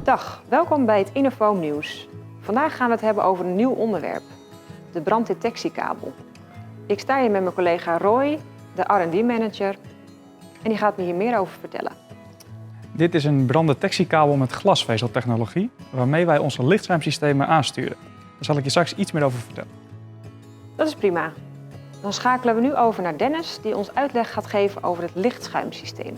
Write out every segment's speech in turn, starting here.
Dag, welkom bij het Innofoam Nieuws. Vandaag gaan we het hebben over een nieuw onderwerp, de branddetectiekabel. Ik sta hier met mijn collega Roy, de R&D-manager, en die gaat me hier meer over vertellen. Dit is een branddetectiekabel met glasvezeltechnologie, waarmee wij onze lichtschermsystemen aansturen. Daar zal ik je straks iets meer over vertellen. Dat is prima. Dan schakelen we nu over naar Dennis, die ons uitleg gaat geven over het lichtschuimsysteem.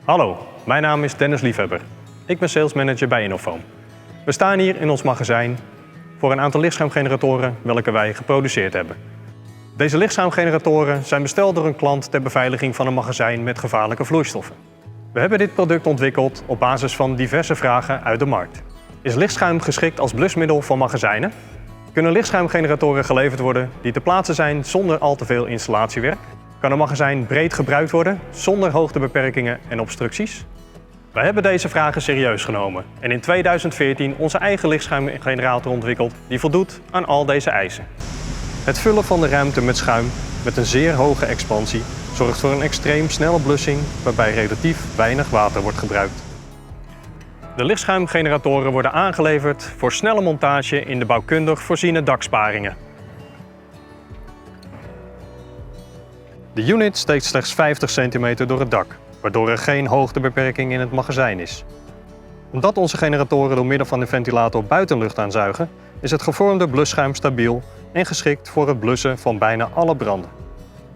Hallo, mijn naam is Dennis Liefhebber. Ik ben sales manager bij Innofoam. We staan hier in ons magazijn voor een aantal lichtschuimgeneratoren welke wij geproduceerd hebben. Deze lichtschuimgeneratoren zijn besteld door een klant ter beveiliging van een magazijn met gevaarlijke vloeistoffen. We hebben dit product ontwikkeld op basis van diverse vragen uit de markt. Is lichtschuim geschikt als blusmiddel van magazijnen? Kunnen lichtschuimgeneratoren geleverd worden die te plaatsen zijn zonder al te veel installatiewerk? Kan een magazijn breed gebruikt worden zonder hoogtebeperkingen en obstructies? Wij hebben deze vragen serieus genomen en in 2014 onze eigen lichtschuimgenerator ontwikkeld die voldoet aan al deze eisen. Het vullen van de ruimte met schuim met een zeer hoge expansie zorgt voor een extreem snelle blussing waarbij relatief weinig water wordt gebruikt. De lichtschuimgeneratoren worden aangeleverd voor snelle montage in de bouwkundig voorziene daksparingen. De unit steekt slechts 50 cm door het dak, waardoor er geen hoogtebeperking in het magazijn is. Omdat onze generatoren door middel van de ventilator buitenlucht aanzuigen, is het gevormde blusschuim stabiel en geschikt voor het blussen van bijna alle branden.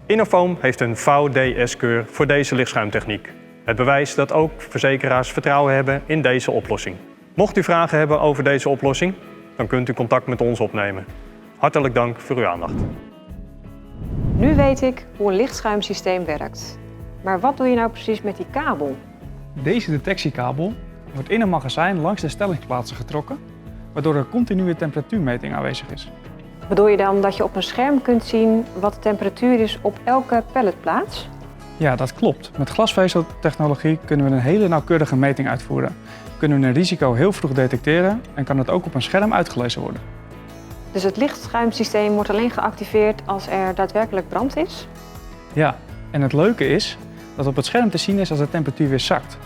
Innofoam heeft een VDS-keur voor deze lichtschuimtechniek. Het bewijst dat ook verzekeraars vertrouwen hebben in deze oplossing. Mocht u vragen hebben over deze oplossing, dan kunt u contact met ons opnemen. Hartelijk dank voor uw aandacht. Nu weet ik hoe een lichtschuimsysteem werkt. Maar wat doe je nou precies met die kabel? Deze detectiekabel wordt in een magazijn langs de stellingsplaatsen getrokken, waardoor er continue temperatuurmeting aanwezig is. Bedoel je dan dat je op een scherm kunt zien wat de temperatuur is op elke palletplaats? Ja, dat klopt. Met glasvezeltechnologie kunnen we een hele nauwkeurige meting uitvoeren. Kunnen we een risico heel vroeg detecteren en kan het ook op een scherm uitgelezen worden. Dus het lichtschuimsysteem wordt alleen geactiveerd als er daadwerkelijk brand is? Ja, en het leuke is dat op het scherm te zien is als de temperatuur weer zakt.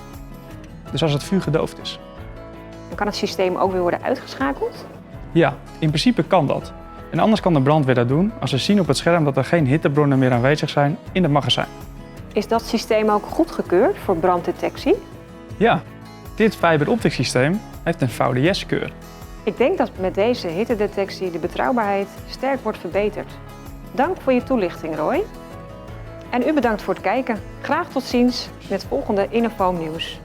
Dus als het vuur gedoofd is. Dan kan het systeem ook weer worden uitgeschakeld? Ja, in principe kan dat. En anders kan de brandweer dat doen als ze zien op het scherm dat er geen hittebronnen meer aanwezig zijn in het magazijn. Is dat systeem ook goedgekeurd voor branddetectie? Ja, dit fiber-optic systeem heeft een VDS-keur. Ik denk dat met deze hittedetectie de betrouwbaarheid sterk wordt verbeterd. Dank voor je toelichting, Roy. En u bedankt voor het kijken. Graag tot ziens met het volgende Innofoam Nieuws.